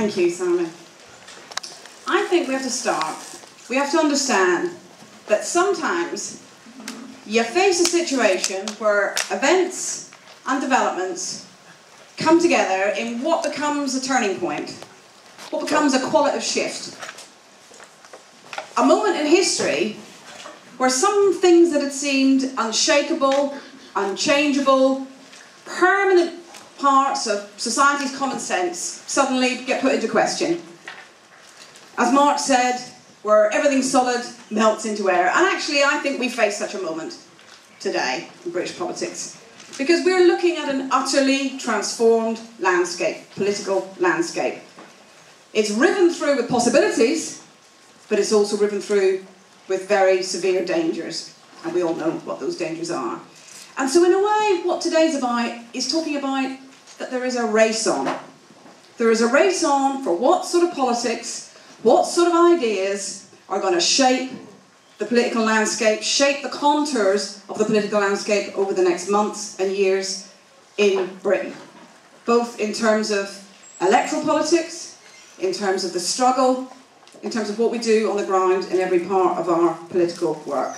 Thank you, Simon. I think we have to start. We have to understand that sometimes you face a situation where events and developments come together in what becomes a turning point, what becomes a qualitative shift. A moment in history where some things that had seemed unshakable, unchangeable, permanent parts of society's common sense suddenly get put into question. As Marx said, where everything solid melts into air. And actually, I think we face such a moment today in British politics. Because we're looking at an utterly transformed landscape, political landscape. It's riven through with possibilities, but it's also riven through with very severe dangers. And we all know what those dangers are. And so in a way, what today's about is talking about that there is a race on. There is a race on for what sort of politics, what sort of ideas are going to shape the political landscape, shape the contours of the political landscape over the next months and years in Britain. Both in terms of electoral politics, in terms of the struggle, in terms of what we do on the ground in every part of our political work.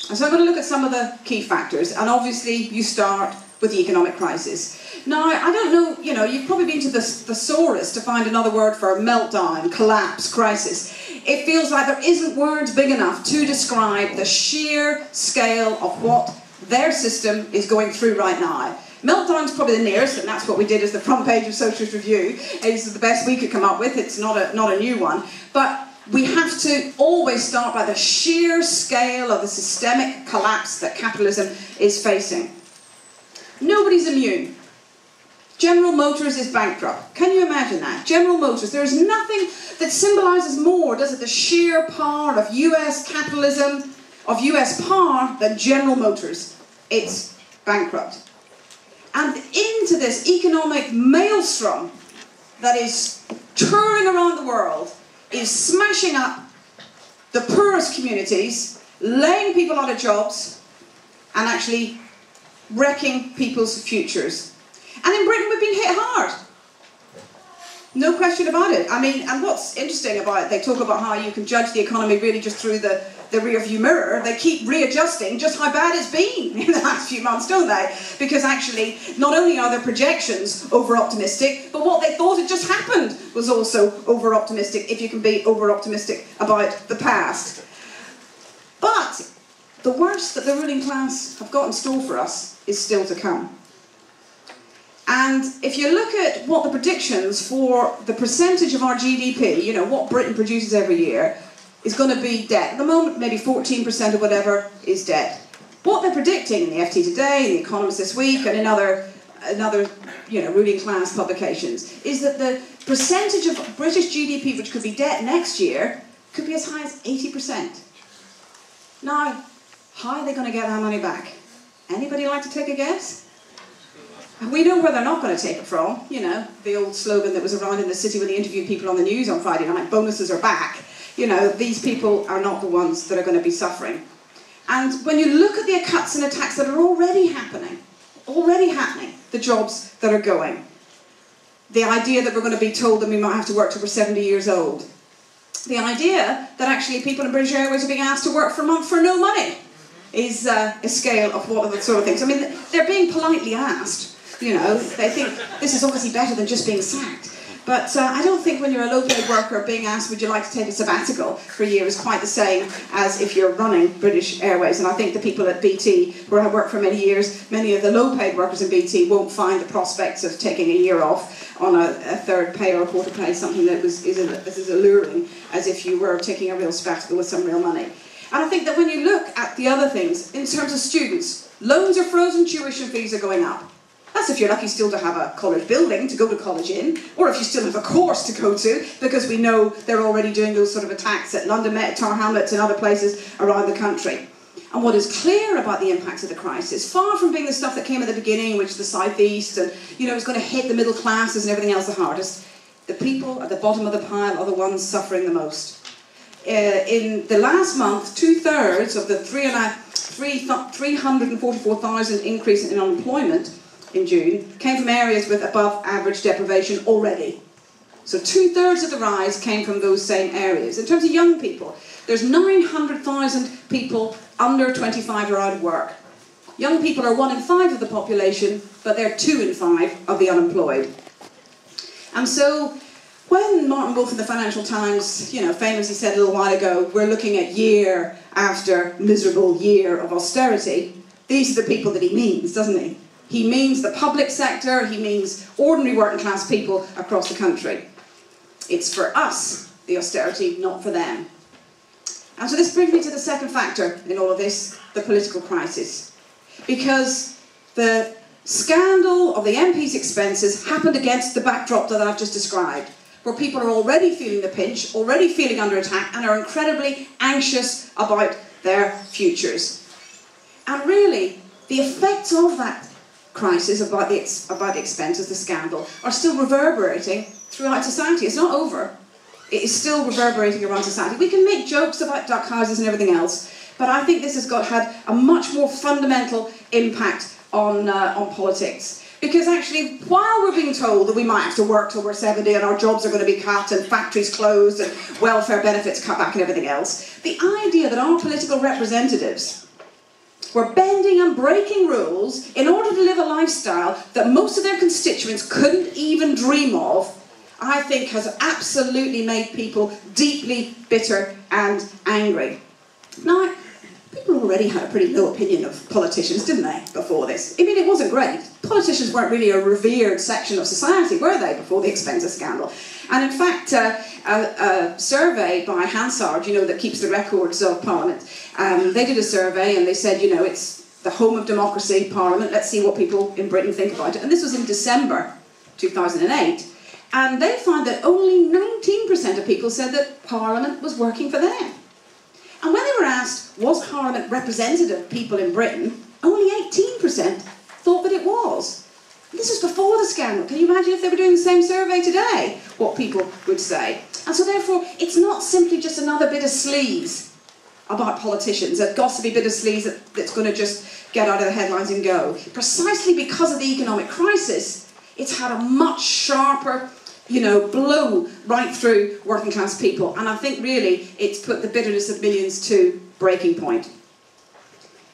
And so I'm going to look at some of the key factors, and obviously you start with the economic crisis. Now, I don't know, you've probably been to the thesaurus to find another word for meltdown, collapse, crisis. It feels like there isn't words big enough to describe the sheer scale of what their system is going through right now. Meltdown's probably the nearest, and that's what we did as the front page of Socialist Review. It's the best we could come up with. It's not a new one. But we have to always start by the sheer scale of the systemic collapse that capitalism is facing. Nobody's immune. General Motors is bankrupt. Can you imagine that? General Motors, there is nothing that symbolises more, does it, the sheer power of US capitalism, of US power, than General Motors. It's bankrupt. And into this economic maelstrom that is touring around the world, is smashing up the poorest communities, laying people out of jobs, and actually wrecking people's futures. And in Britain we've been hit hard. No question about it. I mean, and what's interesting about it, they talk about how you can judge the economy really just through the rear view mirror. They keep readjusting just how bad it's been in the last few months, don't they? Because actually, not only are their projections over-optimistic, but what they thought had just happened was also over-optimistic, if you can be over-optimistic about the past. But the worst that the ruling class have got in store for us is still to come. And if you look at what the predictions for the percentage of our GDP, what Britain produces every year, is going to be debt. At the moment, maybe 14% or whatever is debt. What they're predicting in the FT Today, in The Economist this week, and in other ruling class publications, is that the percentage of British GDP which could be debt next year could be as high as 80%. Now, how are they going to get that money back? Anybody like to take a guess? We know where they're not going to take it from. The old slogan that was around in the city when they interviewed people on the news on Friday night, bonuses are back. These people are not the ones that are going to be suffering. And when you look at the cuts and attacks that are already happening, the jobs that are going, the idea that we're going to be told that we might have to work till we're 70 years old, the idea that actually people in British Airways are being asked to work for a month for no money is a scale of what are the sort of things. I mean, they're being politely asked. They think this is obviously better than just being sacked. But I don't think when you're a low-paid worker being asked, would you like to take a sabbatical for a year, is quite the same as if you're running British Airways. And I think the people at BT, where I worked for many years, many of the low-paid workers in BT won't find the prospects of taking a year off on a third pay or a quarter pay something that is as alluring as if you were taking a real sabbatical with some real money. And I think that when you look at the other things, in terms of students, loans are frozen, tuition fees are going up. That's if you're lucky still to have a college building to go to college in, or if you still have a course to go to, because we know they're already doing those sort of attacks at London Met, Tower Hamlets and other places around the country. And what is clear about the impacts of the crisis, far from being the stuff that came at the beginning, which the Southeast, and it's going to hit the middle classes and everything else the hardest, the people at the bottom of the pile are the ones suffering the most. In the last month, 2/3 of the 344,000 increase in unemployment in June came from areas with above average deprivation already. So 2/3 of the rise came from those same areas. In terms of young people, there's 900,000 people under 25 who are out of work. Young people are 1 in 5 of the population, but they're 2 in 5 of the unemployed. And so when Martin Wolf in the Financial Times, famously said a little while ago, we're looking at year after miserable year of austerity, these are the people that he means, doesn't he? He means the public sector, he means ordinary working class people across the country. It's for us, the austerity, not for them. And so this brings me to the second factor in all of this, the political crisis. Because the scandal of the MP's expenses happened against the backdrop that I've just described, where people are already feeling the pinch, already feeling under attack, and are incredibly anxious about their futures. And really, the effects of that crisis about the expenses, the scandal, are still reverberating throughout society. It's not over. It is still reverberating around society. We can make jokes about duck houses and everything else, but I think this has had a much more fundamental impact on politics. Because actually, while we're being told that we might have to work till we're 70 and our jobs are going to be cut and factories closed and welfare benefits cut back and everything else, the idea that our political representatives were bending and breaking rules in order to live a lifestyle that most of their constituents couldn't even dream of, I think has absolutely made people deeply bitter and angry. Now, people already had a pretty low opinion of politicians, didn't they, before this? I mean, it wasn't great. Politicians weren't really a revered section of society, were they, before the expenses scandal? And in fact, a survey by Hansard, that keeps the records of Parliament, they did a survey and they said, it's the home of democracy, Parliament, let's see what people in Britain think about it. And this was in December 2008. And they found that only 19% of people said that Parliament was working for them. And when they were asked, was Parliament representative of people in Britain, only 18% thought that it was. This was before the scandal. Can you imagine if they were doing the same survey today, what people would say? And so therefore, it's not simply just another bit of sleaze about politicians, a gossipy bit of sleaze that's going to just get out of the headlines and go. Precisely because of the economic crisis, it's had a much sharper blow right through working class people. And I think really it's put the bitterness of millions to breaking point.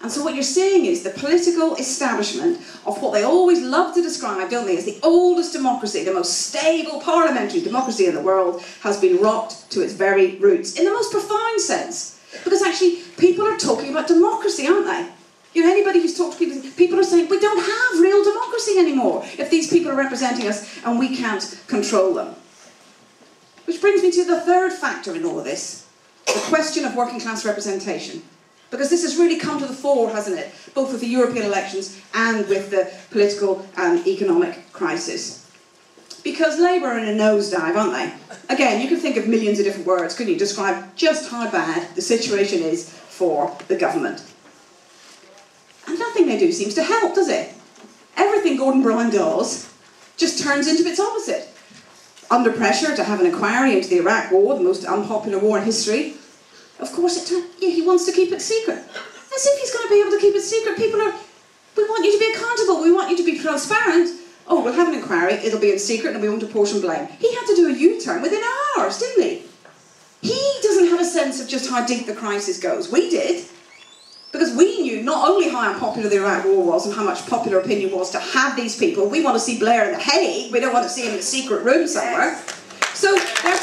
And so what you're seeing is the political establishment of what they always love to describe, don't they, as the oldest democracy, the most stable parliamentary democracy in the world, has been rocked to its very roots, in the most profound sense. Because actually people are talking about democracy, aren't they? Anybody who's talked to people are saying, we don't have real democracy anymore if these people are representing us and we can't control them. Which brings me to the third factor in all of this, the question of working class representation. Because this has really come to the fore, hasn't it? Both with the European elections and with the political and economic crisis. Because Labour are in a nosedive, aren't they? Again, you can think of millions of different words, couldn't you, describe just how bad the situation is for the government. And nothing they do seems to help, does it? Everything Gordon Brown does just turns into its opposite. Under pressure to have an inquiry into the Iraq War, the most unpopular war in history, of course he wants to keep it secret. As if he's going to be able to keep it secret. People are, we want you to be accountable, we want you to be transparent. Oh, we'll have an inquiry, it'll be in secret and we won't apportion blame. He had to do a U-turn within hours, didn't he? He doesn't have a sense of just how deep the crisis goes. We did. Because we knew not only how unpopular the Iraq War was and how much popular opinion was to have these people. We want to see Blair in The Hague. We don't want to see him in a secret room somewhere. So therefore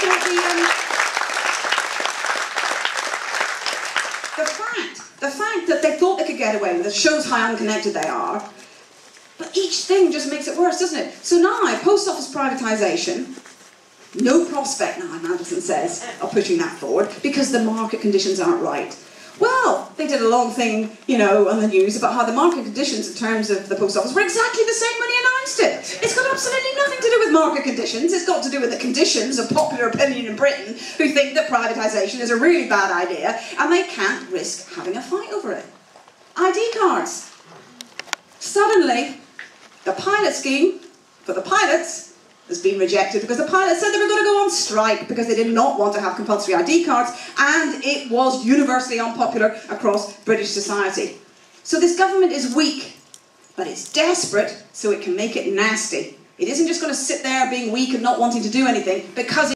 the fact that they thought they could get away with it shows how unconnected they are. But each thing just makes it worse, doesn't it? So now, post office privatisation, no prospect now, Madison says, of pushing that forward because the market conditions aren't right. Well, they did a long thing, on the news about how the market conditions in terms of the post office were exactly the same when he announced it. It's got absolutely nothing to do with market conditions. It's got to do with the conditions of popular opinion in Britain who think that privatisation is a really bad idea and they can't risk having a fight over it. ID cards. Suddenly, the pilot scheme for the pilots has been rejected because the pilots said they were going to go on strike because they did not want to have compulsory ID cards, and it was universally unpopular across British society. So this government is weak, but it's desperate so it can make it nasty It isn't just going to sit there being weak and not wanting to do anything, because